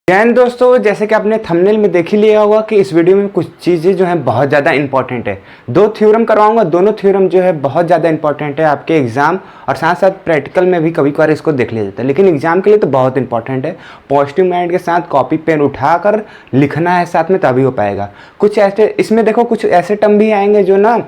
जैन दोस्तों, जैसे कि आपने थंबनेल में देख ही लिया होगा कि इस वीडियो में कुछ चीज़ें जो हैं बहुत ज़्यादा इंपॉर्टेंट है। दो थ्योरम करवाऊंगा, दोनों थ्योरम जो है बहुत ज़्यादा इंपॉर्टेंट है आपके एग्जाम और साथ साथ प्रैक्टिकल में भी कभी कभार इसको देख लिया जाता है, लेकिन एग्जाम के लिए तो बहुत इंपॉर्टेंट है। पॉजिटिव माइंड के साथ कॉपी पेन उठाकर लिखना है साथ में, तभी हो पाएगा। कुछ ऐसे इसमें देखो, कुछ ऐसे टर्म भी आएंगे जो ना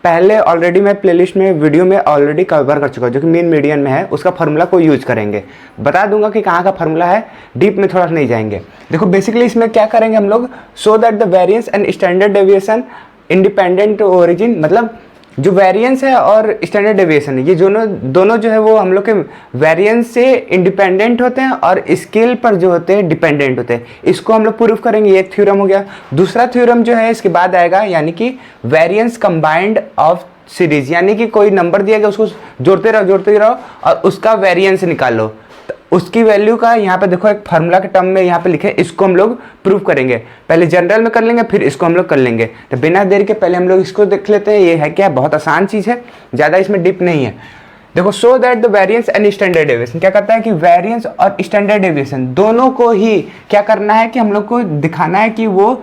पहले ऑलरेडी मैं प्लेलिस्ट में वीडियो में ऑलरेडी कवर कर चुका हूँ, जो कि मीन मीडियन में है। उसका फार्मूला को यूज करेंगे, बता दूंगा कि कहाँ का फार्मूला है, डीप में थोड़ा सा नहीं जाएंगे। देखो बेसिकली इसमें क्या करेंगे हम लोग, so that the variance and standard deviation independent origin, मतलब जो वेरिएंस है और स्टैंडर्ड डेविएशन है, ये दोनों जो है वो हम लोग के वेरिएंस से इंडिपेंडेंट होते हैं और स्केल पर जो होते हैं डिपेंडेंट होते हैं। इसको हम लोग प्रूफ करेंगे, ये एक थ्योरम हो गया। दूसरा थ्योरम जो है इसके बाद आएगा, यानी कि वेरिएंस कंबाइंड ऑफ सीरीज, यानी कि कोई नंबर दिया गया उसको जोड़ते रहो और उसका वेरिएंस निकालो, उसकी वैल्यू का यहाँ पे देखो एक फार्मूला के टर्म में यहाँ पे लिखे, इसको हम लोग प्रूव करेंगे। पहले जनरल में कर लेंगे, फिर इसको हम लोग कर लेंगे। तो बिना देर के पहले हम लोग इसको देख लेते हैं। ये है क्या, बहुत आसान चीज़ है, ज़्यादा इसमें डीप नहीं है। देखो, so that the variance and standard deviation क्या करता है कि वेरिएंस और स्टैंडर्ड डेविएशन दोनों को ही क्या करना है कि हम लोग को दिखाना है कि वो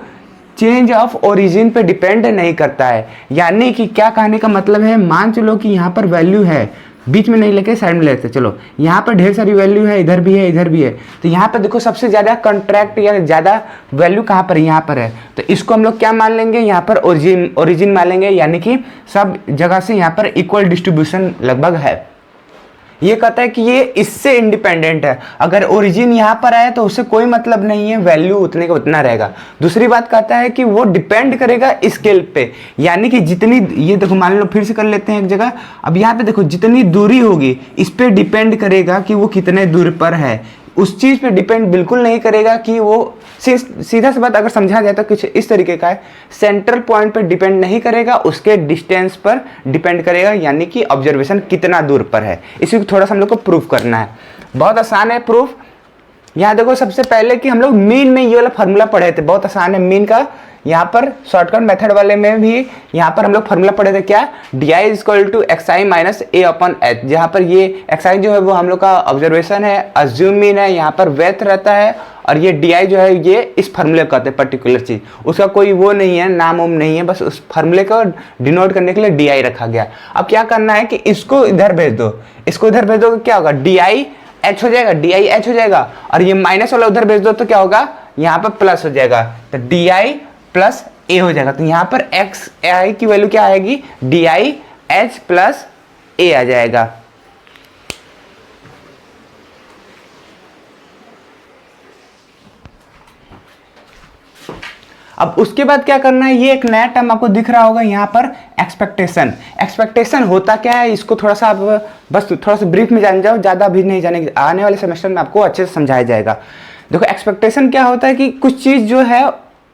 चेंज ऑफ ओरिजिन पे डिपेंड नहीं करता है। यानी कि क्या कहने का मतलब है, मान चलो कि यहाँ पर वैल्यू है, बीच में नहीं लेके साइड में लेते, चलो यहाँ पर ढेर सारी वैल्यू है, इधर भी है इधर भी है, तो यहाँ पर देखो सबसे ज़्यादा कॉन्ट्रैक्ट या ज़्यादा वैल्यू कहाँ पर, यहाँ पर है। तो इसको हम लोग क्या मान लेंगे, यहाँ पर ओरिजिन मान लेंगे, यानी कि सब जगह से यहाँ पर इक्वल डिस्ट्रीब्यूशन लगभग है। ये कहता है कि ये इससे इंडिपेंडेंट है। अगर ओरिजिन यहाँ पर आए तो उससे कोई मतलब नहीं है, वैल्यू उतने का उतना रहेगा। दूसरी बात कहता है कि वो डिपेंड करेगा स्केल पे, यानी कि जितनी, ये देखो मान लो फिर से कर लेते हैं एक जगह। अब यहाँ पे देखो जितनी दूरी होगी इस पे डिपेंड करेगा कि वो कितने दूर पर है, उस चीज़ पे डिपेंड बिल्कुल नहीं करेगा कि वो सीधा सा बात अगर समझा जाए तो कुछ इस तरीके का है, सेंट्रल पॉइंट पे डिपेंड नहीं करेगा, उसके डिस्टेंस पर डिपेंड करेगा, यानी कि ऑब्जर्वेशन कितना दूर पर है। इसी को थोड़ा सा हम लोग को प्रूफ करना है। बहुत आसान है प्रूफ। यहाँ देखो सबसे पहले कि हम लोग मीन में ये वाला फार्मूला पढ़े थे, बहुत आसान है मीन का। यहाँ पर शॉर्टकट मेथड वाले में भी यहाँ पर हम लोग फार्मूला पढ़े थे, क्या, D I is equal to X I minus A upon H, जहाँ पर ये एक्स आई जो है वो हम लोग का ऑब्जर्वेशन है, अज्यूम मीन है, यहाँ पर वेथ रहता है, और ये डी आई जो है ये इस फार्मूले का कहते हैं पर्टिकुलर चीज, उसका कोई वो नहीं है, नाम उम नहीं है, बस उस फार्मूले को डिनोट करने के लिए डी आई रखा गया। अब क्या करना है कि इसको इधर भेज दो, इसको इधर भेज दो, क्या होगा, डी आई एच हो जाएगा, डी आई एच हो जाएगा, और ये माइनस वाला उधर भेज दो तो क्या होगा, यहाँ पर प्लस हो जाएगा, तो डी आई प्लस ए हो जाएगा। तो यहाँ पर एक्स आई की वैल्यू क्या आएगी, डी आई एच प्लस ए आ जाएगा। अब उसके बाद क्या करना है, ये एक नया टर्म आपको दिख रहा होगा यहाँ पर, एक्सपेक्टेशन। एक्सपेक्टेशन होता क्या है, इसको थोड़ा सा आप बस थोड़ा सा ब्रीफ में जान जाओ, ज़्यादा भी नहीं जाने, आने वाले सेमेस्टर में आपको अच्छे से समझाया जाएगा। देखो एक्सपेक्टेशन क्या होता है कि कुछ चीज़ जो है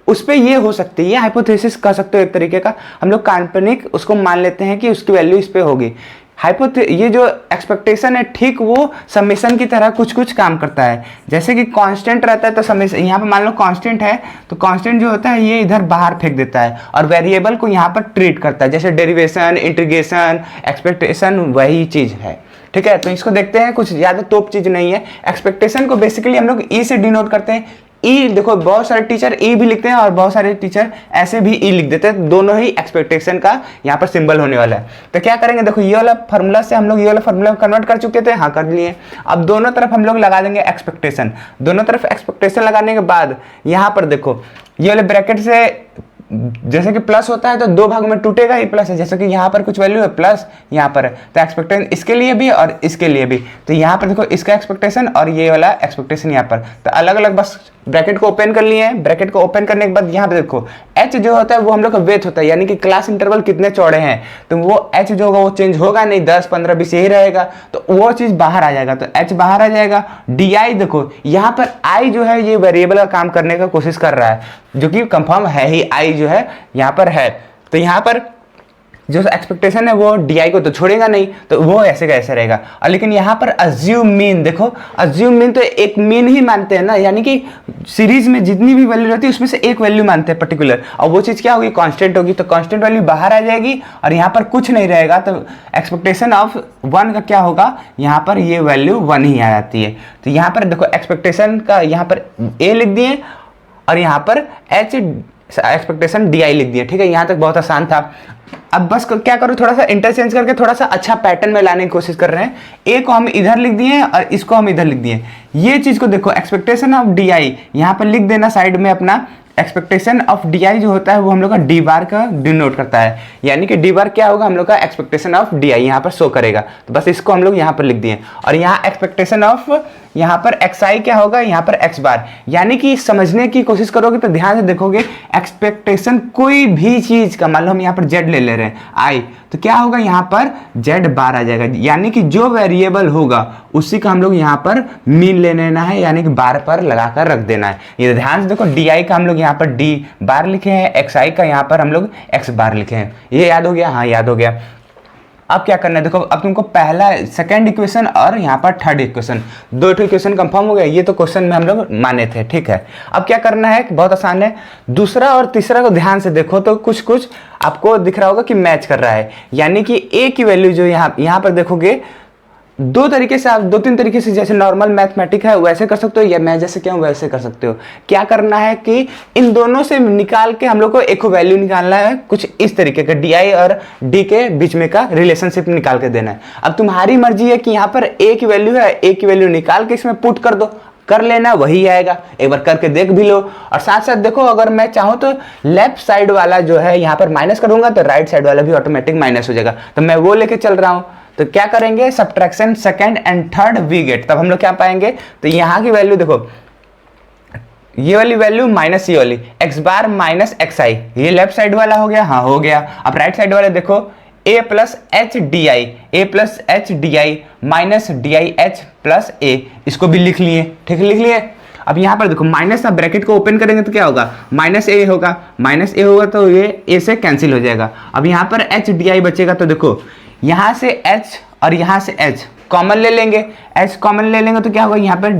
उस पर ये हो सकती है, ये हाइपोथेसिस कह सकते हो एक तरीके का, हम लोग काल्पनिक उसको मान लेते हैं कि उसकी वैल्यू इस पे होगी। ये जो एक्सपेक्टेशन है ठीक वो समेशन की तरह कुछ कुछ काम करता है। जैसे कि कांस्टेंट रहता है तो समेशन, यहाँ पे मान लो कांस्टेंट है तो कांस्टेंट जो होता है ये इधर बाहर फेंक देता है और वेरिएबल को यहाँ पर ट्रीट करता है, जैसे डेरिवेशन, इंटीग्रेशन, एक्सपेक्टेशन वही चीज़ है। ठीक है, तो इसको देखते हैं, कुछ ज़्यादा तोप चीज़ नहीं है। एक्सपेक्टेशन को बेसिकली हम लोग ई से डिनोट करते हैं। ई देखो बहुत सारे टीचर ई भी लिखते हैं और बहुत सारे टीचर ऐसे भी ई लिख देते हैं, दोनों ही एक्सपेक्टेशन का यहाँ पर सिंबल होने वाला है। तो क्या करेंगे, देखो ये वाला फार्मूला से हम लोग ये वाला फार्मूला कन्वर्ट कर चुके थे, हाँ कर लिए। अब दोनों तरफ हम लोग लगा देंगे एक्सपेक्टेशन। दोनों तरफ एक्सपेक्टेशन लगाने के बाद यहाँ पर देखो ये वाले ब्रैकेट से जैसे कि प्लस होता है तो दो भागों में टूटेगा ही प्लस है, जैसे कि यहाँ पर कुछ वैल्यू है प्लस यहाँ पर है, तो एक्सपेक्टेशन इसके लिए भी और इसके लिए भी। तो यहाँ पर देखो इसका एक्सपेक्टेशन और ये वाला एक्सपेक्टेशन यहाँ पर, तो अलग अलग बस ब्रैकेट को ओपन कर लिए हैं। ब्रैकेट को ओपन करने के बाद यहाँ पे देखो एच जो होता है वो हम लोग का वेथ होता है, यानी कि क्लास इंटरवल कितने चौड़े हैं, तो वो एच जो होगा वो चेंज होगा नहीं, 10, 15, 20 यही रहेगा, तो वो चीज़ बाहर आ जाएगा, तो एच बाहर आ जाएगा। डी आई देखो यहाँ पर आई जो है ये वेरिएबल का काम करने का कोशिश कर रहा है, जो कि कंफर्म है ही, आई जो है यहाँ पर है। तो यहाँ पर जो एक्सपेक्टेशन है वो डी आई को तो छोड़ेगा नहीं, तो वो ऐसे का ऐसे रहेगा। और लेकिन यहाँ पर अज्यूम मीन, देखो अज्यूम मीन तो एक मीन ही मानते हैं ना, यानी कि सीरीज में जितनी भी वैल्यू रहती है उसमें से एक वैल्यू मानते हैं पर्टिकुलर, और वो चीज़ क्या होगी, कांस्टेंट होगी, तो कांस्टेंट वैल्यू बाहर आ जाएगी और यहाँ पर कुछ नहीं रहेगा, तो एक्सपेक्टेशन ऑफ 1 का क्या होगा, यहाँ पर ये वैल्यू 1 ही आ जाती है। तो यहाँ पर देखो एक्सपेक्टेशन का यहाँ पर ए लिख दिए और यहाँ पर एच एक्सपेक्टेशन डी आई लिख दिए, ठीक है। यहाँ तक बहुत आसान था। अब बस क्या करो, थोड़ा सा इंटरचेंज करके थोड़ा सा अच्छा पैटर्न में लाने की कोशिश कर रहे हैं। ए को हम इधर लिख दिए और इसको हम इधर लिख दिए। ये चीज को देखो, एक्सपेक्टेशन ऑफ डी आई यहाँ पर लिख देना साइड में अपना। एक्सपेक्टेशन ऑफ डी आई जो होता है वो हम लोग का डी बार का डिनोट करता है, यानी कि डी बार क्या होगा, हम लोग का एक्सपेक्टेशन ऑफ डी आई यहाँ पर शो करेगा। तो बस इसको हम लोग यहाँ पर लिख दिए। और यहाँ एक्सपेक्टेशन ऑफ यहाँ पर एक्स आई क्या होगा, यहाँ पर एक्स बार। यानी कि समझने की कोशिश करोगे तो ध्यान से देखोगे, एक्सपेक्टेशन कोई भी चीज का, मान लो हम यहाँ पर जेड ले ले रहे हैं आई, तो क्या होगा, यहाँ पर जेड बार आ जाएगा। यानी कि जो वेरिएबल होगा उसी का हम लोग यहाँ पर मीन ले लेना है, यानी कि बार पर लगाकर रख देना है। ये ध्यान से देखो, डी आई का हम लोग यहाँ पर डी बार लिखे हैं, एक्स आई का यहाँ पर हम लोग एक्स बार लिखे हैं। ये याद हो गया, हाँ याद हो गया। अब क्या करना है, देखो अब तुमको पहला सेकंड इक्वेशन और यहाँ पर थर्ड इक्वेशन, दो इक्वेशन कंफर्म हो गया। ये तो क्वेश्चन में हम लोग माने थे, ठीक है। अब क्या करना है, बहुत आसान है। दूसरा और तीसरा को ध्यान से देखो तो कुछ कुछ आपको दिख रहा होगा कि मैच कर रहा है। यानी कि ए की वैल्यू जो यहाँ पर देखोगे, दो तरीके से आप, 2-3 तरीके से, जैसे नॉर्मल मैथमेटिक है वैसे कर सकते हो, या मैं जैसे क्या हूँ वैसे कर सकते हो। क्या करना है कि इन दोनों से निकाल के हम लोग को एक वैल्यू निकालना है, कुछ इस तरीके का, डी आई और डी के बीच में का रिलेशनशिप निकाल के देना है। अब तुम्हारी मर्जी है कि यहाँ पर ए की वैल्यू है, ए की वैल्यू निकाल के इसमें पुट कर दो, कर लेना, वही आएगा। एक बार करके देख भी लो। और साथ साथ देखो, अगर मैं चाहूँ तो लेफ्ट साइड वाला जो है यहाँ पर माइनस करूंगा तो राइट साइड वाला भी ऑटोमेटिक माइनस हो जाएगा, तो मैं वो लेके चल रहा हूँ। तो क्या करेंगे, subtraction second and third we get, तब हम लोग क्या पाएंगे, तो यहाँ की वैल्यू देखो, ये वाली वैल्यू माइनस ये वाली एक्स बार माइनस एक्स आई, ये लेफ्ट साइड वाला हो गया, हाँ हो गया। अब राइट साइड वाले देखो, A plus H D I, A plus H D I minus D I H plus A, इसको भी लिख लिए, ठीक है, लिख लिए। अब यहाँ पर देखो माइनस, अब ब्रैकेट को ओपन करेंगे तो क्या होगा, माइनस ए होगा, माइनस ए होगा तो ये ए से कैंसिल हो जाएगा। अब यहाँ पर एच डी आई बचेगा, तो देखो यहाँ से h और यहाँ से h कॉमन ले लेंगे, h कॉमन ले लेंगे तो क्या होगा, यहाँ पर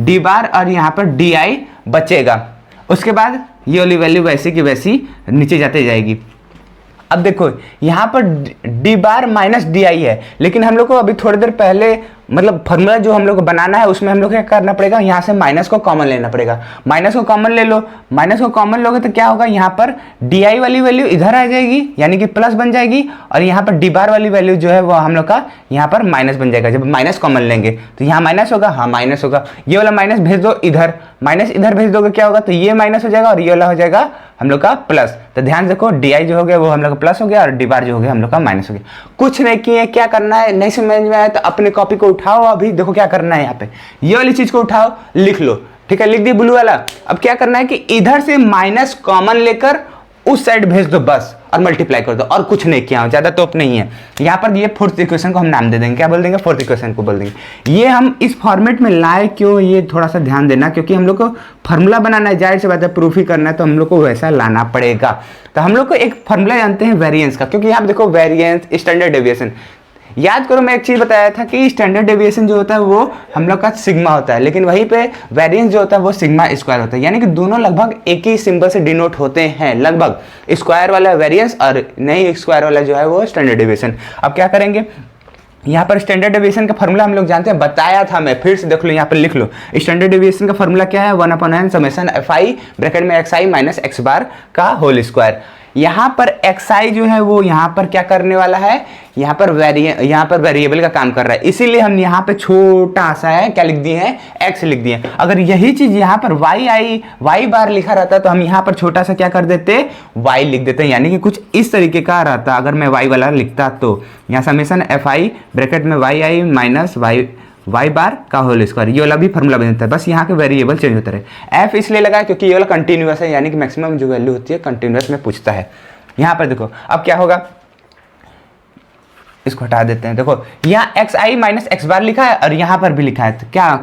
d बार और यहाँ पर di बचेगा। उसके बाद ये वाली वैल्यू वैसी की वैसी नीचे जाते जाएगी। अब देखो यहाँ पर डी बार माइनस डी आई है, लेकिन हम लोग को अभी थोड़ी देर पहले मतलब फॉर्मूला जो हम लोग को बनाना है उसमें हम लोग क्या करना पड़ेगा, यहाँ से माइनस को कॉमन लेना पड़ेगा। माइनस को कॉमन ले लो, माइनस को कॉमन लोगे तो क्या होगा, यहाँ पर डी आई वाली वैल्यू इधर आ जाएगी, यानी कि प्लस बन जाएगी, और यहाँ पर डी बार वाली वैल्यू जो है वो हम लोग का यहाँ पर माइनस बन जाएगा। जब माइनस कॉमन लेंगे तो यहाँ माइनस होगा, हाँ माइनस होगा। ये वाला माइनस भेज दो इधर, माइनस इधर भेज दोगे क्या होगा, तो ये माइनस हो जाएगा और ये वाला हो जाएगा हम लोग का प्लस। तो ध्यान देखो, डी आई जो हो गया वो हम लोग का प्लस हो गया और डी बार जो हो गया हम लोग का माइनस हो गया। कुछ नहीं किए, क्या करना है, नहीं समझ में आया तो अपने कॉपी को उठाओ, अभी देखो क्या करना है, यहाँ पे ये वाली चीज को उठाओ, लिख लो, ठीक है, लिख दी ब्लू वाला। अब क्या करना है कि इधर से माइनस कॉमन लेकर उस साइड भेज दो बस, और मल्टीप्लाई कर दो, और कुछ नहीं किया, ज्यादा तोप नहीं है। यहाँ पर ये फोर्थ इक्वेशन को हम नाम दे देंगे, क्या बोल देंगे, फोर्थ इक्वेशन को बोल देंगे। ये हम इस फॉर्मेट में लाए क्यों, ये थोड़ा सा ध्यान देना, क्योंकि हम लोग को फार्मूला बनाना है, जाहिर सी बात है प्रूफ ही करना है, तो हम लोग को वैसा लाना पड़ेगा। तो हम लोग को एक फार्मूला जानते हैं वेरिएंस का, क्योंकि यहाँ देखो वेरिएंस, स्टैंडर्ड डेविएशन, याद करो मैं एक चीज बताया था कि स्टैंडर्ड डेविएशन जो होता है वो हम लोग का सिग्मा होता है, लेकिन वहीं पे वेरिएंस जो होता है वो सिग्मा स्क्वायर होता है, यानी कि दोनों लगभग एक ही सिंबल से डिनोट होते हैं, लगभग स्क्वायर वाला वेरिएंस और नहीं स्क्वायर वाला जो है वो स्टैंडर्ड डेविएशन। अब क्या करेंगे, यहाँ पर स्टैंडर्ड डेविएशन का फॉर्मूला हम लोग जानते हैं, बताया था मैं, फिर से देख लो, यहाँ पर लिख लो। स्टैंडर्ड डेविएशन का फॉर्मूला क्या है, 1/n summation F I bracket में एक्स आई माइनस एक्स बार का होल स्क्वायर। यहाँ पर एक्स आई जो है वो यहाँ पर क्या करने वाला है, यहाँ पर वेरिएबल का काम कर रहा है, इसीलिए हम यहाँ पे छोटा सा है क्या लिख दिए हैं, एक्स लिख दिए। अगर यही चीज यहाँ पर वाई बार लिखा रहता तो हम यहाँ पर छोटा सा क्या कर देते, वाई लिख देते, यानी कि कुछ इस तरीके का रहता। अगर मैं वाई वाला लिखता तो यहाँ समेशन एफ आई ब्रैकेट में वाई आई माइनस वाई बार का होल स्क्वायर, ये वाला भी फॉर्मूला बन जाता है, बस यहाँ के वेरिएबल चेंज होता रहे। एफ इसलिए लगा क्योंकि ये वाला कंटिन्यूअस है, यानी कि मैक्सिमम जो वैल्यू होती है कंटिन्यूअस में पूछता है। यहाँ पर देखो अब क्या होगा, इसको हटा देते हैं। देखो यहाँ एक्स आई माइनस एक्स बार लिखा है और यहाँ पर भी लिखा है, तो क्या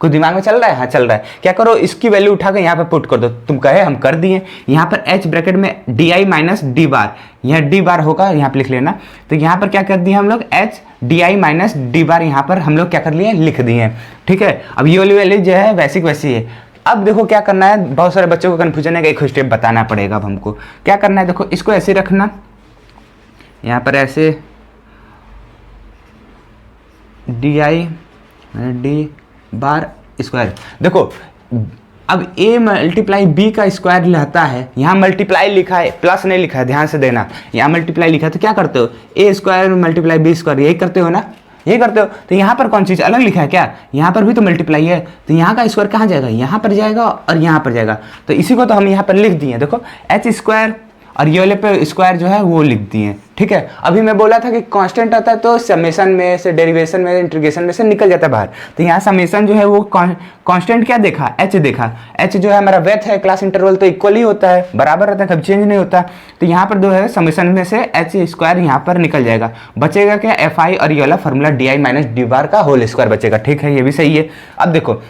कुछ दिमाग में चल रहा है? हाँ चल रहा है। क्या करो, इसकी वैल्यू उठाकर यहाँ पे पुट कर दो। तुम कहे हम कर दिए। यहाँ पर h ब्रैकेट में di माइनस डी बार, यह डी बार होगा, यहाँ पे लिख लेना। तो यहाँ पर क्या कर दिया हम लोग, h di माइनस डी बार यहाँ पर हम लोग क्या कर लिए, लिख दिए। ठीक है, अब ये वाली वैल्यू जो है वैसी वैसी है। अब देखो क्या करना है, बहुत सारे बच्चों को कन्फ्यूजन है कि एक स्टेप बताना पड़ेगा। अब हमको क्या करना है, देखो इसको ऐसे रखना, यहाँ पर ऐसे di डी बार स्क्वायर। देखो अब a मल्टीप्लाई b का स्क्वायर रहता है, यहाँ मल्टीप्लाई लिखा है, प्लस नहीं लिखा है, ध्यान से देना। यहाँ मल्टीप्लाई लिखा है तो क्या करते हो, a square multiply b square, यही करते हो ना, यही करते हो। तो यहाँ पर कौन चीज़ अलग लिखा है क्या, यहाँ पर भी तो मल्टीप्लाई है, तो यहाँ का स्क्वायर कहाँ जाएगा, यहाँ पर जाएगा और यहाँ पर जाएगा। तो इसी को तो हम यहाँ पर लिख दिए, देखो h स्क्वायर और ये वाले पे स्क्वायर जो है वो लिख दिए। ठीक है, अभी मैं बोला था कि कांस्टेंट आता है तो समेशन में से, डेरिवेशन में, इंटीग्रेशन में से निकल जाता है बाहर। तो यहाँ समेशन जो है वो कांस्टेंट क्या देखा, h देखा। h जो है हमारा वेथ है, क्लास इंटरवल तो इक्वल ही होता है, बराबर रहता है, कभी चेंज नहीं होता। तो यहाँ पर जो है समेशन में से h स्क्वायर यहाँ पर निकल जाएगा, बचेगा क्या, fi और ये वाला फॉर्मूला di माइनस डी बार का होल स्क्वायर बचेगा। ठीक है, ये भी सही है। अब देखो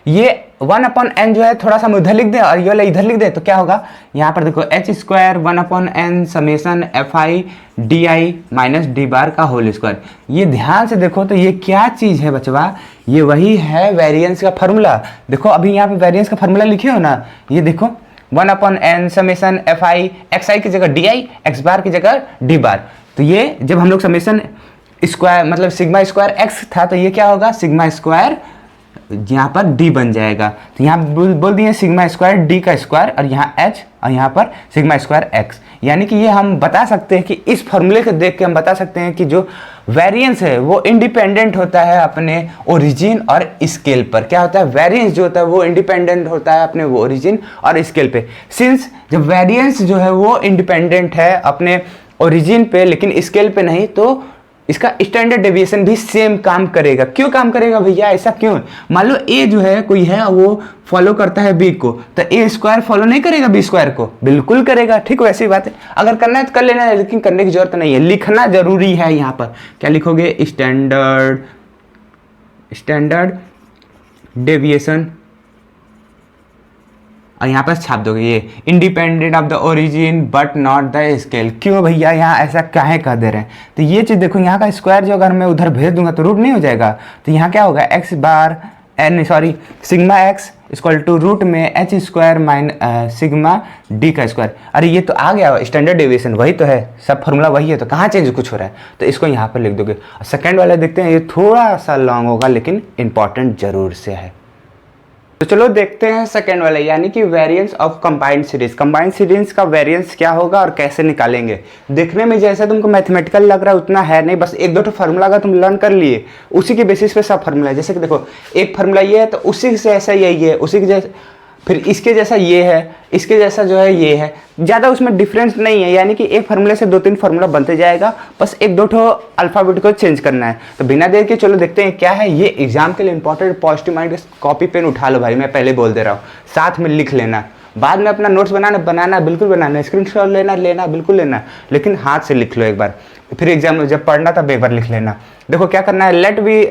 ये 1/n जो है थोड़ा सा हम उधर लिख दें और ये वाला इधर लिख दें तो क्या होगा, यहाँ पर देखो h square 1/n summation fi di minus D बार का होल स्क्वायर। ये ध्यान से देखो तो ये क्या चीज़ है बचवा, ये वही है वेरिएंस का फार्मूला। देखो अभी यहाँ पे वेरिएंस का फार्मूला लिखे हो ना, ये देखो 1/n समेशन fi xi की जगह di, x बार की जगह डी बार। तो ये जब हम लोग समेशन स्क्वायर मतलब सिग्मा स्क्वायर x था तो ये क्या होगा, सिग्मा स्क्वायर यहाँ पर d बन जाएगा। तो यहाँ बोल दिए सिग्मा स्क्वायर d का स्क्वायर और यहाँ h और यहाँ पर सिग्मा स्क्वायर x। यानी कि ये हम बता सकते हैं कि इस फॉर्मूले को देख के हम बता सकते हैं कि जो वेरिएंस है वो इंडिपेंडेंट होता है अपने ओरिजिन और स्केल पर। क्या होता है, वेरिएंस जो होता है वो इंडिपेंडेंट होता है अपने वो ओरिजिन और स्केल पे। सिंस जब वेरिएंस जो है वो इंडिपेंडेंट है अपने ओरिजिन पे लेकिन स्केल पे नहीं, तो इसका स्टैंडर्ड डेविएशन भी सेम काम करेगा। क्यों काम करेगा भैया, ऐसा क्यों? मान लो ए जो है कोई है वो फॉलो करता है बी को, तो ए स्क्वायर फॉलो नहीं करेगा बी स्क्वायर को? बिल्कुल करेगा। ठीक वैसी बात है, अगर करना है तो कर लेना है, लेकिन करने की जरूरत नहीं है, लिखना जरूरी है। यहाँ पर क्या लिखोगे, स्टैंडर्ड डेविएशन और यहाँ पर छाप दोगे ये independent of the origin but not the scale. क्यों भैया यहाँ ऐसा काहे कह दे रहे हैं? तो ये चीज़ देखो, यहाँ का स्क्वायर जो अगर मैं उधर भेज दूंगा तो रूट नहीं हो जाएगा। तो यहाँ क्या होगा, X bar N sorry sigma X equal to root में एच स्क्वायर सिग्मा डी का स्क्वायर। अरे ये तो आ गया स्टैंडर्ड डेविएशन, वही तो है, सब फॉर्मूला वही है, तो कहाँ चेंज कुछ हो रहा है? तो इसको यहाँ पर लिख दोगे। सेकेंड वाला देखते हैं, ये थोड़ा सा लॉन्ग होगा लेकिन इंपॉर्टेंट जरूर से है। तो चलो देखते हैं सेकेंड वाला, यानी कि variance of combined series. Combined series का वेरिएंस क्या होगा और कैसे निकालेंगे। देखने में जैसा तुमको मैथमेटिकल लग रहा है उतना है नहीं, बस एक दो तो फार्मूला का तुम लर्न कर लिए, उसी के बेसिस पे सब फार्मूला है। जैसे कि देखो एक फार्मूला ये है तो उसी से ऐसा यही है, उसी के जैसे फिर इसके जैसा ये है, इसके जैसा जो है ये है, ज़्यादा उसमें डिफरेंस नहीं है। यानी कि एक फार्मूले से दो तीन फार्मूला बनते जाएगा, बस एक दो ठो अल्फ़ाबेट को चेंज करना है। तो बिना देर के चलो देखते हैं क्या है। ये एग्जाम के लिए important, positive mind copy pen उठा लो भाई, मैं पहले बोल दे रहा हूँ, साथ में लिख लेना। बाद में अपना नोट्स बनाना बिल्कुल बनाना, स्क्रीनशॉट लेना बिल्कुल लेना, लेकिन हाथ से लिख लो एक बार, फिर एग्जाम में जब पढ़ना तब एक बार लिख लेना। देखो क्या करना है, लेट भी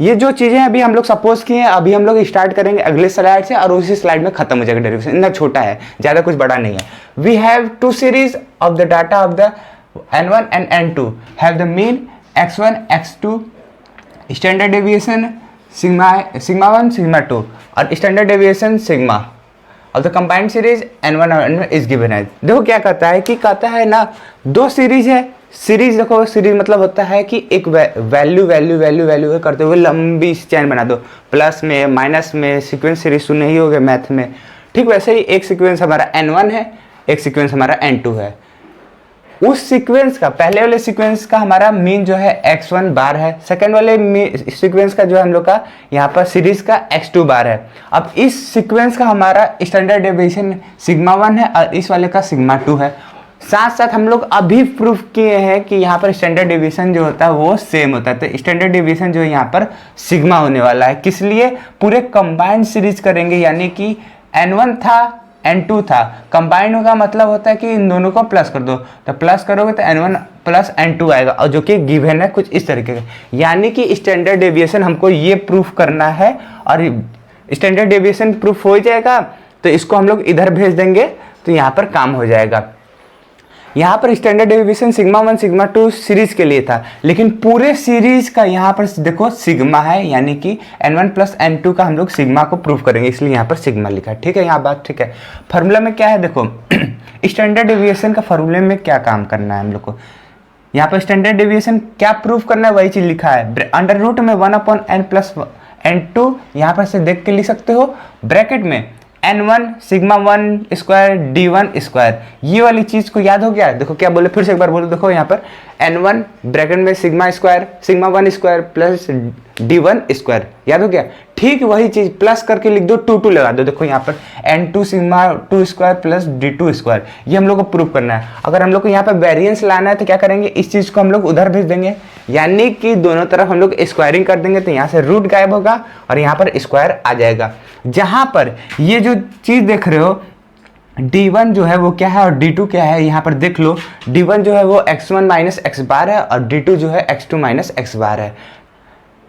ये जो चीज़ें अभी हम लोग सपोज किए हैं, अभी हम लोग स्टार्ट करेंगे अगले स्लाइड से और उसी स्लाइड में खत्म हो जाएगा डेरिवेशन। इतना छोटा है, ज़्यादा कुछ बड़ा नहीं है। We have to series of the data of the n1 and n2 have the mean x1 x2, standard deviation sigma 1 sigma 2 और standard deviation sigma of the combined series n1 और n2 इज गिवन है। देखो क्या कहता है कि कहता है ना, दो सीरीज है। सीरीज देखो, सीरीज मतलब होता है कि एक वैल्यू करते हुए लंबी चैन बना दो, प्लस में माइनस में, सीक्वेंस सीरीज सुने ही होगे मैथ में। ठीक वैसे ही एक सीक्वेंस हमारा n1 है, एक सीक्वेंस हमारा n2 है। उस सीक्वेंस का, पहले वाले सीक्वेंस का हमारा मीन जो है x1 बार है, सेकेंड वाले सीक्वेंस का जो है हम लोग का यहाँ पर सीरीज का x2 बार है। अब इस सीक्वेंस का हमारा स्टैंडर्ड डेविएशन सिग्मा 1 है और इस वाले का सिग्मा 2 है। साथ साथ हम लोग अभी प्रूफ किए हैं कि यहाँ पर स्टैंडर्ड डेविएशन जो होता है वो सेम होता है। तो स्टैंडर्ड डेविएशन जो है यहाँ पर सिग्मा होने वाला है। किस लिए? पूरे कंबाइंड सीरीज करेंगे, यानी कि n1 था n2 था, कंबाइंड का मतलब होता है कि इन दोनों को प्लस कर दो। तो प्लस करोगे तो n1 प्लस N2 आएगा, और जो कि गिवन है कुछ इस तरीके का। यानी कि स्टैंडर्ड डेविएशन हमको ये प्रूफ करना है, और स्टैंडर्ड डेविएशन प्रूफ हो जाएगा तो इसको हम लोग इधर भेज देंगे तो यहाँ पर काम हो जाएगा। यहाँ पर standard deviation sigma 1 sigma 2 series के लिए था, लेकिन पूरे सीरीज का यहाँ पर देखो सिग्मा है, यानी कि N1 प्लस N2 का हम लोग सिग्मा को प्रूव करेंगे, इसलिए यहाँ पर सिग्मा लिखा है। ठीक है, यहाँ बात ठीक है। फार्मूला में क्या है देखो, स्टैंडर्ड डेविएशन का फार्मूले में क्या काम करना है हम लोग को, यहाँ पर स्टैंडर्ड डेविएशन क्या प्रूव करना है वही चीज लिखा है। अंडर रूट में 1/n प्लस N2, यहाँ पर से देख के लिख सकते हो, ब्रैकेट में N1 sigma 1 square D1 square. ये वाली चीज को याद हो गया? देखो क्या बोले, फिर से एक बार बोलो, देखो यहाँ पर N1 ब्रैकेट में sigma square sigma 1 square plus D1 square, याद हो गया? ठीक वही चीज प्लस करके लिख दो, 2 लगा दो। देखो यहाँ पर N2 sigma 2 square plus D2 square, ये हम लोग को प्रूव करना है। अगर हम लोग को यहाँ पर वेरिएंस लाना है तो क्या करेंगे, इस चीज को हम लोग उधर भेज देंगे, यानी कि दोनों तरफ हम लोग स्क्वायरिंग कर देंगे, तो यहाँ से रूट गायब होगा और यहाँ पर स्क्वायर आ जाएगा। जहां पर ये जो चीज देख रहे हो D1 जो है वो क्या है और D2 क्या है, यहाँ पर देख लो। D1 जो है वो x1 माइनस एक्स बार है और D2 जो है x2 माइनस एक्स बार है।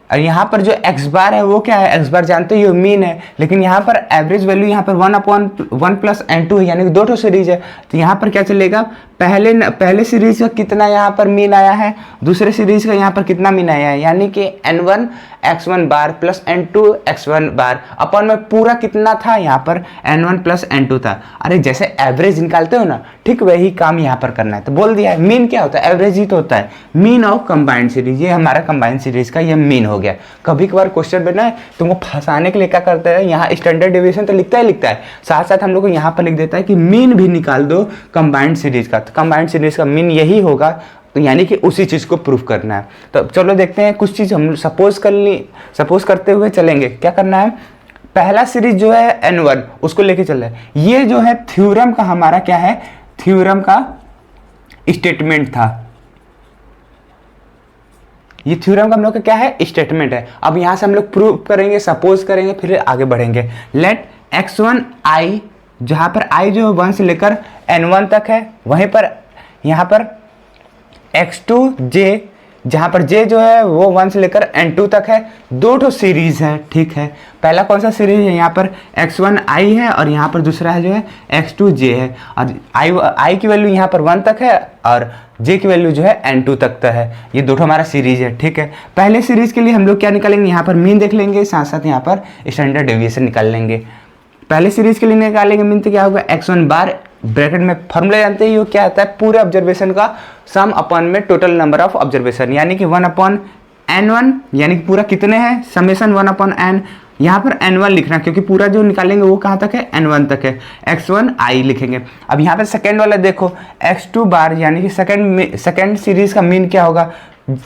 और यहाँ पर जो x बार है वो क्या है, x बार जानते हो मीन है, लेकिन यहाँ पर एवरेज वैल्यू यहाँ पर 1/1 प्लस N2 है, यानी कि 2 सीरीज है। तो यहाँ पर क्या चलेगा, पहले सीरीज का कितना यहाँ पर मीन आया है, दूसरे सीरीज का यहाँ पर कितना मीन आया है, यानी कि N1 x1 बार प्लस N2 x1 बार अपन में पूरा कितना था, यहाँ पर N1 प्लस N2 था। अरे जैसे एवरेज निकालते हो ना, ठीक वही काम यहाँ पर करना है। तो बोल दिया है मीन क्या होता है, एवरेज ही तो होता है, मीन ऑफ कंबाइंड सीरीज। ये हमारा कंबाइंड सीरीज का ये मीन हो गया। कभी कभार क्वेश्चन में ना तुमको फंसाने के लिए क्या करता है, यहाँ स्टैंडर्ड डेविएशन तो लिखता है, साथ साथ हम लोग को यहाँ पर लिख देता है कि मीन भी निकाल दो कंबाइंड सीरीज का। तो कंबाइंड सीरीज का मीन यही होगा, तो यानी कि उसी चीज को प्रूफ करना है। तो चलो देखते हैं, कुछ चीज हम सपोज करते हुए चलेंगे। क्या करना है, पहला सीरीज जो है N1 उसको लेके चल रहा है। ये जो है थ्योरम का हमारा क्या है, थ्योरम का स्टेटमेंट था। ये थ्योरम का हम लोग का क्या है, स्टेटमेंट है। अब यहां से हम लोग प्रूव करेंगे, सपोज करेंगे, फिर आगे बढ़ेंगे। लेट x1 i, जहां पर i जो 1 से लेकर N1 तक है, वहीं पर यहाँ पर x2 j, जहां पर j जो है वो 1 से लेकर N2 तक है। 2 सीरीज है, ठीक है। पहला कौन सा सीरीज है, यहाँ पर x1 i है और यहाँ पर दूसरा है जो है x2 j है। और i की वैल्यू यहाँ पर 1 तक है और j की वैल्यू जो है N2 तक है। ये दोनों हमारा सीरीज है, ठीक है। पहले सीरीज के लिए हम लोग क्या निकालेंगे, यहाँ पर मीन देख लेंगे, साथ साथ यहाँ पर स्टैंडर्ड डेविएशन निकाल लेंगे। पहले सीरीज के लिए निकालेंगे मीन, तो क्या होगा, x1 बार ब्रैकेट में फॉर्मूला जानते ही हो क्या आता है, पूरे ऑब्जर्वेशन का सम अपन में टोटल नंबर ऑफ ऑब्जर्वेशन, यानी कि 1/n1, यानी कि पूरा कितने हैं, समेशन 1/n। यहाँ पर N1 लिखना, क्योंकि पूरा जो निकालेंगे वो कहाँ तक है, N1 तक है। x1 i लिखेंगे। अब यहाँ पर सेकेंड वाला देखो, x2 बार, यानी कि सेकेंड सीरीज का मीन क्या होगा,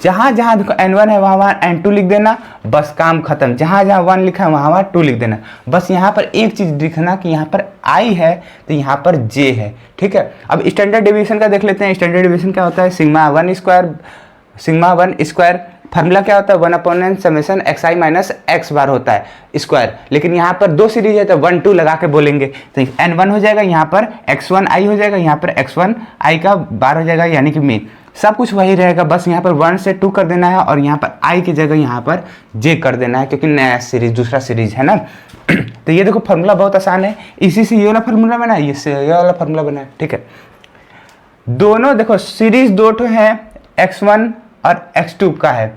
जहां जहां देखो N1 है वहां N2 लिख देना, बस काम खत्म। जहां जहां 1 लिखा है वहां 2 लिख देना। बस यहाँ पर एक चीज दिखना कि यहाँ पर I है तो यहाँ पर J है, ठीक है। अब स्टैंडर्ड डेविएशन का देख लेते हैं। स्टैंडर्ड डेविएशन क्या होता है, सिग्मा 1 स्क्वायर फार्मूला क्या होता है, 1/n summation xi minus x बार होता है स्क्वायर। लेकिन यहाँ पर 2 सीरीज है तो 1 2 लगा के बोलेंगे, तो N1 हो जाएगा, यहाँ पर x1 i हो जाएगा, यहाँ पर x1 i का बार हो जाएगा, यानी कि मीन सब कुछ वही रहेगा। बस यहाँ पर 1 से 2 कर देना है और यहाँ पर i की जगह यहाँ पर j कर देना है, क्योंकि नया सीरीज दूसरा सीरीज है ना। तो ये देखो फार्मूला बहुत आसान है, इसी से ये वाला फार्मूला बना है, इससे ये वाला फार्मूला बना है, ठीक है। दोनों देखो सीरीज 2 है, x1 और x2 का है,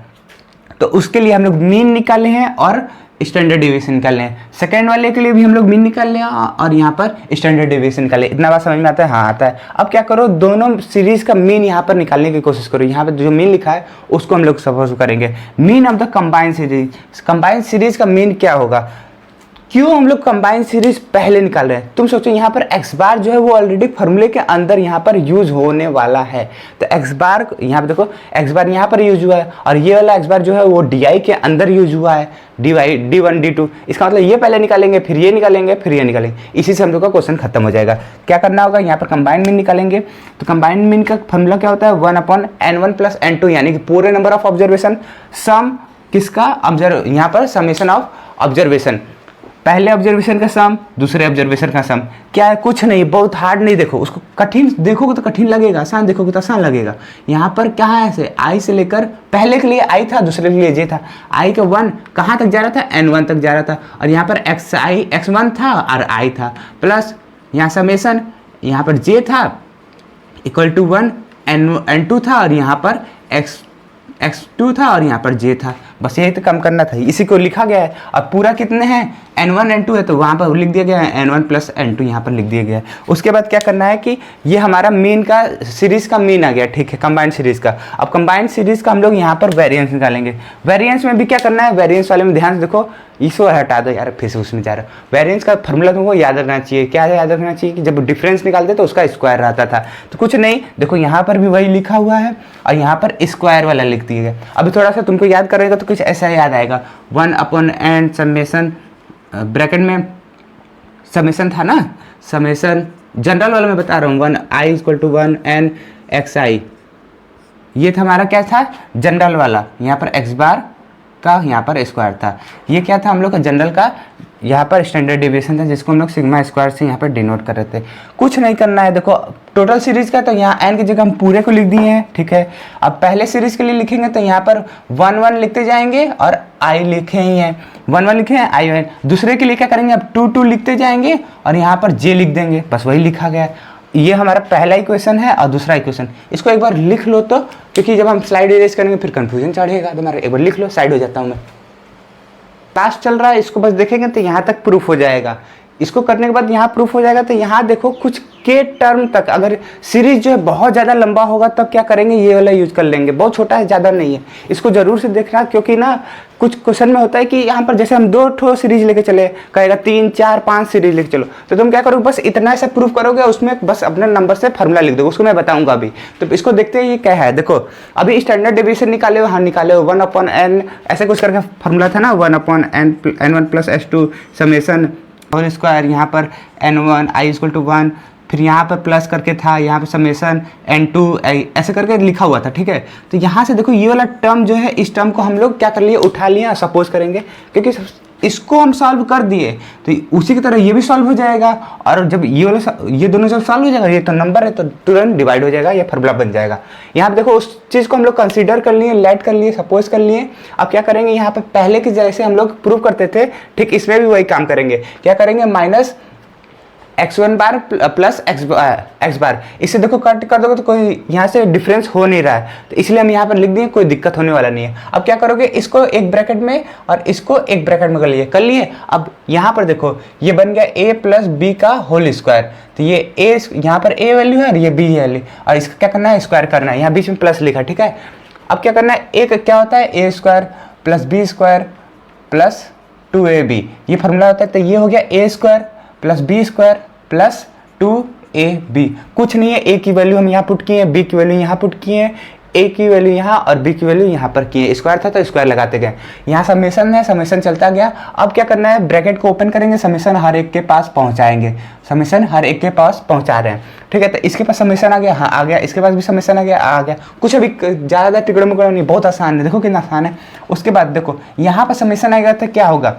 तो उसके लिए हम लोग मीन निकाले हैं और स्टैंडर्ड डेविएशन निकाले हैं। सेकेंड वाले के लिए भी हम लोग मीन निकाल लिया और यहाँ पर स्टैंडर्ड डेविएशन निकाले। इतना बात समझ में आता है, हाँ आता है। अब क्या करो, दोनों सीरीज का मीन यहाँ पर निकालने की कोशिश करो। यहाँ पर जो मीन लिखा है उसको हम लोग सपोज करेंगे, mean of the combined series. Combined series का मीन क्या होगा, क्यों हम लोग कंबाइंड सीरीज पहले निकाल रहे हैं। तुम सोचो यहाँ पर x बार जो है वो ऑलरेडी फॉर्मूले के अंदर यहाँ पर यूज होने वाला है, तो x बार यहाँ पर देखो, x बार यहाँ पर यूज हुआ है और ये वाला x बार जो है वो di के अंदर यूज हुआ है, d1 d2। इसका मतलब ये पहले निकालेंगे, फिर ये निकालेंगे, फिर ये निकालेंगे। इसी से हम लोग का क्वेश्चन खत्म हो जाएगा। क्या करना होगा, यहाँ पर कंबाइंड मीन निकालेंगे। तो कंबाइंड मीन का फॉर्मूला क्या होता है, 1/n1 प्लस n2, यानी कि पूरे नंबर ऑफ ऑब्जर्वेशन, सम किसका, ऑब्जर्व, यहाँ पर समेशन ऑफ ऑब्जर्वेशन। पहले ऑब्जर्वेशन का सम, दूसरे ऑब्जर्वेशन का सम। क्या है? कुछ नहीं, बहुत हार्ड नहीं। देखो उसको कठिन देखोगे तो कठिन लगेगा, आसान देखोगे तो आसान लगेगा। यहाँ पर क्या है, ऐसे आई से लेकर, पहले के लिए आई था, दूसरे के लिए जे था। आई का 1 कहाँ तक जा रहा था? n1 तक जा रहा था, और यहाँ पर x1 था और आई था, प्लस यहाँ समेसन, यहाँ पर जे था इक्वल टू 1, n2 था, और यहाँ पर x2 था, और यहाँ पर j था। बस यही तो कम करना था, इसी को लिखा गया है। अब पूरा कितने हैं? n1 n2 है, तो वहाँ पर लिख दिया गया है n1 प्लस n2, यहाँ पर लिख दिया गया है। उसके बाद क्या करना है कि ये हमारा मीन का, सीरीज का मीन आ गया, ठीक है, कंबाइंड सीरीज का। अब कंबाइंड सीरीज का हम लोग यहाँ पर वेरिएंस निकालेंगे। वेरिएंस में भी क्या करना है? वेरिएंस वाले में ध्यान से देखो, इसको हटा दो यार, फिर से उसमें जा रहा है। वेरिएंस का फॉर्मूला तुमको याद रखना चाहिए। क्या याद रखना चाहिए? कि जब डिफरेंस निकालते तो उसका स्क्वायर रहता था। तो कुछ नहीं, देखो यहाँ पर भी वही लिखा हुआ है, और यहाँ पर स्क्वायर वाला लिख दिया गया। अभी थोड़ा सा तुमको याद करेगा तो कुछ ऐसा याद आएगा, 1/n समेसन, ब्रैकेट में समेसन था ना, समेसन जनरल वाला मैं बता रहा हूँ, 1i = 1n xi, ये था हमारा, क्या था? जनरल वाला। यहाँ पर x बार का यहाँ पर स्क्वायर था। ये क्या था हम लोग का? जनरल का, यहाँ पर स्टैंडर्ड डेविएशन था, जिसको हम लोग सिग्मा स्क्वायर से यहाँ पर डिनोट कर रहे थे। कुछ नहीं करना है। देखो टोटल सीरीज का तो यहाँ n की जगह हम पूरे को लिख दिए हैं, ठीक है। अब पहले सीरीज के लिए लिखेंगे तो यहाँ पर 1 लिखते जाएंगे, और i लिखे ही हैं, 1 लिखे हैं, i 1। दूसरे के लिए क्या करेंगे? अब 2 लिखते जाएंगे, और यहाँ पर j लिख देंगे, बस वही लिखा गया है। ये हमारा पहला इक्वेशन है, और दूसरा इक्वेशन, इसको एक बार लिख लो तो, क्योंकि जब हम स्लाइड इरेज करेंगे फिर कंफ्यूजन चढ़ेगा। तो हमारा एक बार लिख लो, साइड हो जाता हूँ मैं। टास्क चल रहा है, इसको बस देखेंगे तो यहाँ तक प्रूफ हो जाएगा। इसको करने के बाद यहाँ प्रूफ हो जाएगा। तो यहाँ देखो कुछ के टर्म तक, अगर सीरीज जो है बहुत ज़्यादा लंबा होगा तब क्या करेंगे? ये वाला यूज कर लेंगे। बहुत छोटा है, ज़्यादा नहीं है, इसको जरूर से देखना, क्योंकि ना कुछ क्वेश्चन में होता है कि यहाँ पर जैसे हम 2 सीरीज लेके चले, कहेगा 3 4 5 सीरीज लेके चलो, तो तुम क्या करोगे? बस इतना सा प्रूफ करोगे, उसमें बस अपने नंबर से फार्मूला लिख दो, उसको मैं बताऊंगा अभी। तो इसको देखते हैं ये क्या है। देखो अभी स्टैंडर्ड डेविएशन निकाले हो, हाँ निकाले हो, 1/n ऐसे कुछ करके फार्मूला था ना, 1/n1 + s2 summation whole square, यहाँ पर n1 i = 1, फिर यहाँ पर प्लस करके था, यहाँ पर समेसन n2 ऐसे करके लिखा हुआ था, ठीक है। तो यहाँ से देखो ये वाला टर्म जो है, इस टर्म को हम लोग क्या कर लिए? उठा लिए, सपोज करेंगे, क्योंकि इसको हम सॉल्व कर दिए तो उसी की तरह ये भी सॉल्व हो जाएगा। और जब ये दोनों जब सॉल्व हो जाएगा, ये तो नंबर है तो तुरंत डिवाइड हो जाएगा, ये फार्मूला बन जाएगा। यहाँ पे देखो उस चीज़ को हम लोग कंसीडर कर लिए, लेट कर लिए, सपोज कर लिए। अब क्या करेंगे? यहाँ पे पहले की जैसे हम लोग प्रूव करते थे, ठीक इसमें भी वही काम करेंगे। क्या करेंगे? माइनस x1 बार प्लस x बार, इससे देखो कट कर दोगे तो कोई यहाँ से डिफरेंस हो नहीं रहा है, तो इसलिए हम यहाँ पर लिख दिए, कोई दिक्कत होने वाला नहीं है। अब क्या करोगे? इसको एक ब्रैकेट में और इसको एक ब्रैकेट में कर लिए। अब यहाँ पर देखो ये बन गया a + b का होल स्क्वायर। तो ये a यहाँ पर a वैल्यू है और ये b वैल्यू, और इसका क्या करना है? स्क्वायर करना है। यहाँ बीच में प्लस लिखा, ठीक है। अब क्या करना है? एक क्या होता है? a² + b² + 2ab, ये फॉर्मूला होता है। तो ये हो गया a² + b² + 2ab। कुछ नहीं है, a की वैल्यू हम यहाँ पुट किए हैं, b की वैल्यू यहाँ पुट किए हैं, a की वैल्यू यहाँ और b की वैल्यू यहाँ पर किए। स्क्वायर था तो स्क्वायर लगाते गए। यहाँ समेसन है, समेसन चलता गया। अब क्या करना है? ब्रैकेट को ओपन करेंगे, समेसन हर एक के पास पहुँचाएंगे, समेसन हर एक के पास पहुँचा रहे हैं, ठीक है। तो इसके पास समेसन आ गया, हाँ आ गया, इसके पास भी समेसन आ गया। कुछ अभी ज़्यादा टिकड़ मुकड़ नहीं, बहुत आसान है, देखो कितना आसान है। उसके बाद देखो यहाँ पर समेसन आएगा तो क्या होगा?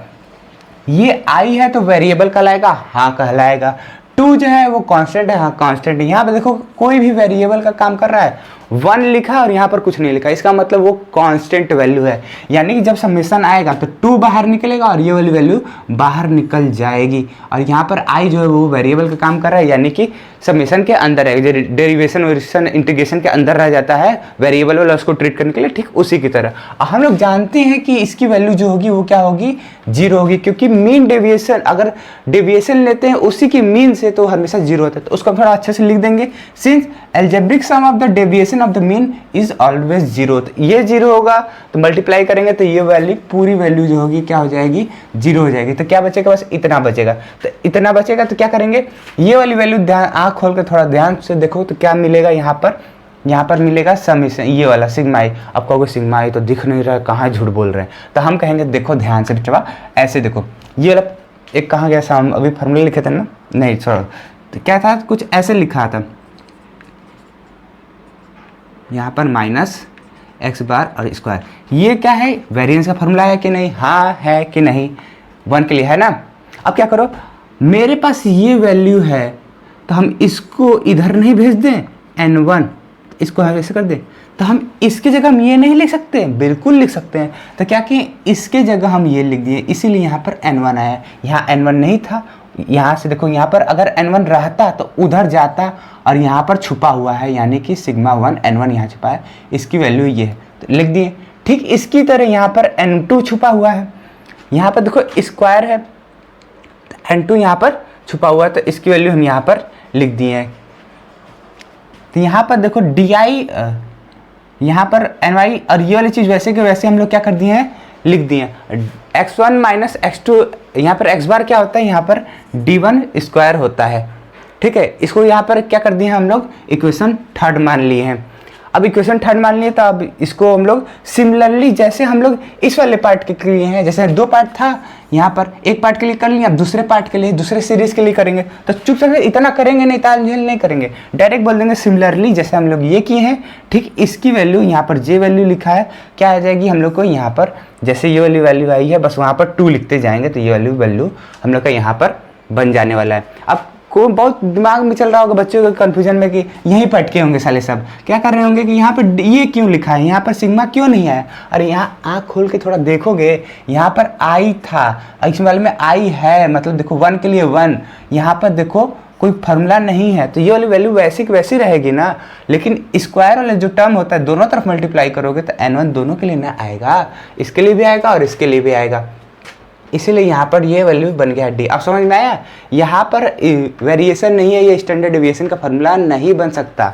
ये आई है तो वेरिएबल कहलाएगा, हाँ कहलाएगा। 2 जो है वो कांस्टेंट है, हाँ कांस्टेंट है। यहाँ पे देखो कोई भी वेरिएबल का काम कर रहा है, 1 लिखा और यहाँ पर कुछ नहीं लिखा, इसका मतलब वो कांस्टेंट वैल्यू है। यानी कि जब समेसन आएगा तो 2 बाहर निकलेगा और ये वाली वैल्यू बाहर निकल जाएगी। और यहाँ पर आई जो है वो वेरिएबल का काम कर रहा है, यानी कि समेसन के अंदर है, डेरिवेशन इंटीग्रेशन के अंदर रह जाता है वेरिएबल वाला, उसको ट्रीट करने के लिए, ठीक उसी की तरह। हम लोग जानते हैं कि इसकी वैल्यू जो होगी वो क्या होगी? 0 होगी, क्योंकि मीन डेविएशन, अगर डेविएशन लेते हैं उसी की मीन से तो हमेशा 0 होता है। तो उसको थोड़ा अच्छे से लिख देंगे, since algebraic sum of the deviation of the mean is always 0। तो ये 0 होगा तो मल्टीप्लाई करेंगे तो ये वैल्यू, पूरी वैल्यू जो होगी क्या हो जाएगी? 0 हो जाएगी। तो क्या बचेगा? बस इतना बचेगा। तो इतना बचेगा तो क्या करेंगे? ये वाली वैल्यू ध्यान, आँख खोल के थोड़ा ध्यान से देखो तो क्या मिलेगा यहाँ पर मिलेगा समेसन, ये वाला सिग्मा i। अब कहोगे सिग्मा i तो दिख नहीं रहा है, कहाँ झूठ बोल रहे हैं? तो हम कहेंगे देखो ध्यान से बच्चा, ऐसे देखो, ये वाला एक कहाँ गया? हम अभी फॉर्मूला लिखे थे ना, नहीं छोड़ो, तो क्या था? कुछ ऐसे लिखा था, यहाँ पर -x बार और स्क्वायर। ये क्या है? वेरिएंस का फॉर्मूला है कि नहीं? हाँ है कि नहीं? 1 के लिए है ना। अब क्या करो, मेरे पास ये वैल्यू है तो हम इसको इधर नहीं भेज दें n1, इसको ऐसे कर दें, तो हम इसकी जगह हम ये नहीं लिख सकते? बिल्कुल लिख सकते हैं। तो क्या कि इसके जगह हम ये लिख दिए, इसीलिए यहाँ पर n1 आया। यहाँ n1 नहीं था, यहाँ से देखो यहाँ पर अगर n1 रहता तो उधर जाता और यहाँ पर छुपा हुआ है, यानी कि सिग्मा 1 n1 यहाँ छुपा है, इसकी वैल्यू ये है तो लिख दिए। ठीक इसकी तरह यहाँ पर n2 छुपा हुआ है, यहाँ पर देखो स्क्वायर है, n2 यहाँ पर छुपा हुआ है तो इसकी वैल्यू हम यहाँ पर लिख दिए हैं। तो यहाँ पर देखो डी आई, यहाँ पर एन वाई, और ये वाली चीज़ वैसे के वैसे हम लोग क्या कर दिए हैं, लिख दिए हैं। x1 माइनस x2, यहाँ पर x बार क्या होता है, यहाँ पर d1 स्क्वायर होता है। ठीक है, इसको यहाँ पर क्या कर दिए हैं हम लोग, इक्वेशन थर्ड मान लिए हैं। अब इक्वेशन थर्ड मान लिए तो अब इसको हम लोग सिमिलरली जैसे हम लोग इस वाले पार्ट के लिए हैं, जैसे दो पार्ट था यहाँ पर, एक पार्ट के लिए कर लिया, अब दूसरे पार्ट के लिए, दूसरे सीरीज के लिए करेंगे। तो चुपचाप इतना करेंगे नहीं, तालमेल नहीं करेंगे, डायरेक्ट बोल देंगे सिमिलरली जैसे हम लोग ये किए हैं। ठीक इसकी वैल्यू यहाँ पर जे वैल्यू लिखा है, क्या आ जाएगी हम लोग को यहाँ पर, जैसे ये वाली वैल्यू आई है बस वहाँ पर 2 लिखते जाएंगे तो ये वैल्यू हम लोग का यहाँ पर बन जाने वाला है। अब को बहुत दिमाग में चल रहा होगा बच्चों के कन्फ्यूजन में कि यहीं पटके के होंगे साले सब, क्या कर रहे होंगे कि यहाँ पर ये क्यों लिखा है, यहाँ पर सिग्मा क्यों नहीं है। अरे यहाँ आँख खोल के थोड़ा देखोगे, यहाँ पर आई था, इस वाले में आई है, मतलब देखो 1 के लिए 1, यहाँ पर देखो कोई फार्मूला नहीं है तो ये वाली वैल्यू वैसी की वैसी रहेगी ना। लेकिन स्क्वायर वाला जो टर्म होता है दोनों तरफ मल्टीप्लाई करोगे तो n1 दोनों के लिए ना आएगा, इसके लिए भी आएगा और इसके लिए भी आएगा, इसीलिए यहाँ पर ये वैल्यू बन गया डी। अब समझ में आया, यहाँ पर वेरिएशन नहीं है, ये स्टैंडर्ड डेविएशन का फार्मूला नहीं बन सकता।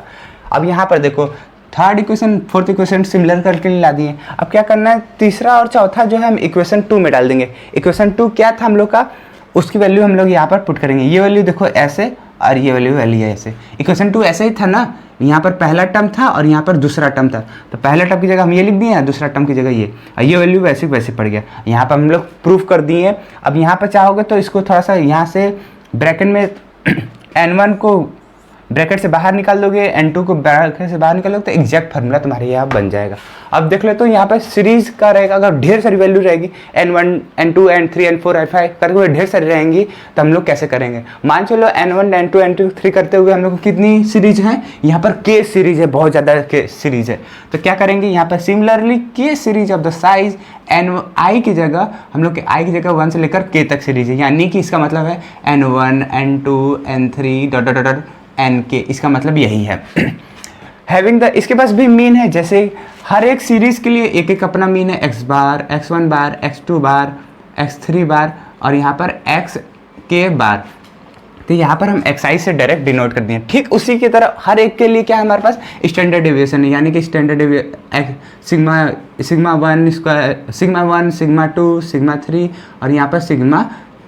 अब यहाँ पर देखो third equation fourth equation similar करके ला दिए। अब क्या करना है, तीसरा और चौथा जो है हम इक्वेशन 2 में डाल देंगे। इक्वेशन 2 क्या था हम लोग का, उसकी वैल्यू हम लोग यहाँ पर पुट करेंगे। ये वैल्यू देखो ऐसे और ये वैल्यू है ऐसे। इक्वेशन 2 ऐसे ही था ना, यहाँ पर पहला टर्म था और यहाँ पर दूसरा टर्म था, तो पहला टर्म की जगह हम ये लिख दिए, दूसरा टर्म की जगह ये वैल्यू वैसे वैसे पड़ गया। यहाँ पर हम लोग प्रूफ कर दिए। अब यहाँ पर चाहोगे तो इसको थोड़ा सा यहाँ से ब्रैकेट में n1 को ब्रैकेट से बाहर निकाल दोगे, n2 को ब्रैकेट से बाहर निकाल दोगे तो एग्जैक्ट फार्मूला तुम्हारे यहाँ बन जाएगा। अब देख ले तो यहाँ पर सीरीज का रहेगा, अगर ढेर सारी वैल्यू रहेगी n1 n2 n3 n4 n5 करके हुए ढेर सारी रहेंगी तो हम लोग कैसे करेंगे। मान चलो n1 n2 n2 3 करते हुए हम लोग को कितनी सीरीज है, यहाँ पर k सीरीज है, बहुत ज़्यादा k सीरीज है। तो क्या करेंगे यहाँ पर similarly k series of the size n i की जगह हम लोग के i की जगह 1 से लेकर k तक सीरीज है, यानी कि इसका मतलब है n1 n2 n3 dot dot dot nk, इसका मतलब यही है। हैविंग द, इसके पास भी मीन है, जैसे हर एक सीरीज के लिए एक एक अपना मीन है, x बार x1 बार x2 बार x3 बार और यहाँ पर xk बार। तो यहाँ पर हम xi से डायरेक्ट डिनोट कर दिए। ठीक उसी की तरह हर एक के लिए क्या है हमारे पास स्टैंडर्ड डेविएशन है, यानी कि standard sigma 1 square, sigma 1 sigma 2 sigma 3 और यहाँ पर सिग्मा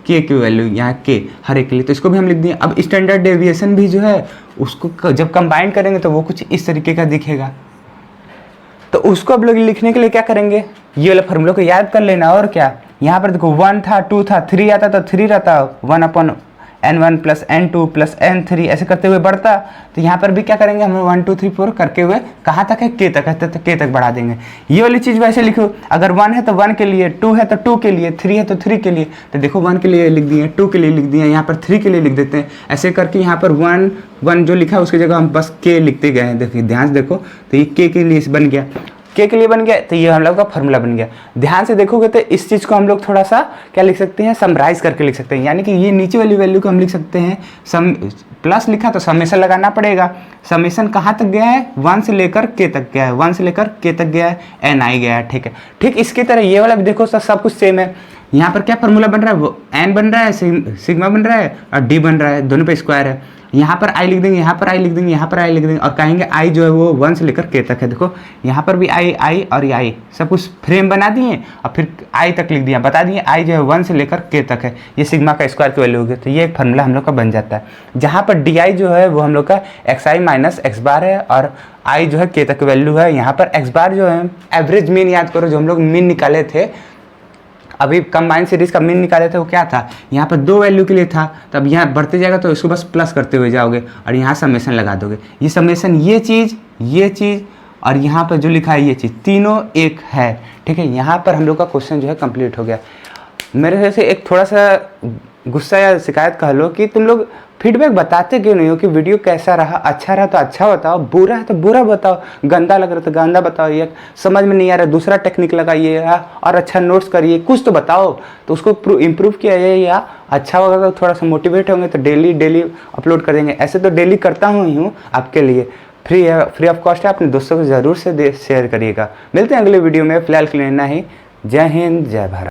के की वैल्यू यहाँ के हर एक के लिए, तो इसको भी हम लिख दिए। अब स्टैंडर्ड डेविएशन भी जो है उसको जब कंबाइन करेंगे तो वो कुछ इस तरीके का दिखेगा। तो उसको अब लोग लिखने के लिए क्या करेंगे, ये वाला फार्मूला को याद कर लेना। और क्या, यहाँ पर देखो 1 था 2 था 3 आता तो 3 रहता 1 n1 plus n2 plus n3 ऐसे करते हुए बढ़ता। तो यहाँ पर भी क्या करेंगे हम 1 2 3 4 करके हुए कहाँ तक है, k तक है तो k तक बढ़ा देंगे। ये वाली चीज़ वैसे लिखो, अगर 1 है तो 1 के लिए, 2 है तो 2 के लिए, 3 है तो 3 के लिए। तो देखो 1 के लिए लिख दिए, 2 के लिए लिख दिए, यहाँ पर 3 के लिए लिख देते हैं। ऐसे करके यहाँ पर 1 जो लिखा है उसकी जगह हम बस k लिखते गए हैं। देखिए ध्यान से देखो, तो ये k के लिए बन गया, के लिए बन गया, तो ये हम लोग का फार्मूला बन गया। ध्यान से देखोगे तो इस चीज़ को हम लोग थोड़ा सा क्या लिख सकते हैं, समराइज करके लिख सकते हैं। यानी कि ये नीचे वाली वैल्यू को हम लिख सकते हैं, सम प्लस लिखा तो समेशन लगाना पड़ेगा। समेशन कहाँ तक गया है, 1 से लेकर k तक गया है, 1 से लेकर k तक गया है, ni गया है। ठीक है, ठीक इसकी तरह ये वाला भी देखो सब कुछ सेम है। यहाँ पर क्या फार्मूला बन रहा है, वो n बन रहा है, सिग्मा बन रहा है और d बन रहा है, दोनों पे स्क्वायर है। यहाँ पर i लिख देंगे, यहाँ पर i लिख देंगे, यहाँ पर i लिख देंगे और कहेंगे i जो है वो 1 से लेकर k तक है। देखो यहाँ पर भी i और ये i सब कुछ फ्रेम बना दिए और फिर i तक लिख दिया, बता दिए i जो है 1 से लेकर k तक है। ये सिग्मा का स्क्वायर की वैल्यू होगी, तो ये एक फार्मूला हम लोग का बन जाता है। जहाँ पर di जो है वो हम लोग का xi माइनस x बार है और i जो है k तक की वैल्यू है। यहाँ पर x बार जो है एवरेज मीन याद करो, जो हम लोग मीन निकाले थे अभी कंबाइन सीरीज का मीन निकाले थे, वो क्या था, यहाँ पर 2 वैल्यू के लिए था। तब यहाँ बढ़ते जाएगा तो इसको बस प्लस करते हुए जाओगे और यहाँ समेशन लगा दोगे। ये समेशन ये चीज़ और यहाँ पर जो लिखा है ये चीज़, तीनों एक है। ठीक है, यहाँ पर हम लोग का क्वेश्चन जो है कंप्लीट हो गया। मेरे से एक थोड़ा सा गुस्सा या शिकायत कह लो कि तुम लोग फीडबैक बताते क्यों नहीं हो कि वीडियो कैसा रहा, अच्छा रहा तो अच्छा बताओ, बुरा है तो बुरा बताओ, गंदा लग रहा तो गंदा बताओ, ये समझ में नहीं आ रहा दूसरा टेक्निक लगाइए और अच्छा नोट्स करिए, कुछ तो बताओ। तो उसको इम्प्रूव किया जाए या अच्छा होगा तो थोड़ा सा मोटिवेट होंगे तो डेली डेली अपलोड कर देंगे। ऐसे तो डेली करता ही हूँ आपके लिए, फ्री है, फ्री ऑफ कॉस्ट है, अपने दोस्तों को ज़रूर से शेयर करिएगा। मिलते हैं अगले वीडियो में, फिलहाल के लिए इतना ही। जय हिंद, जय भारत।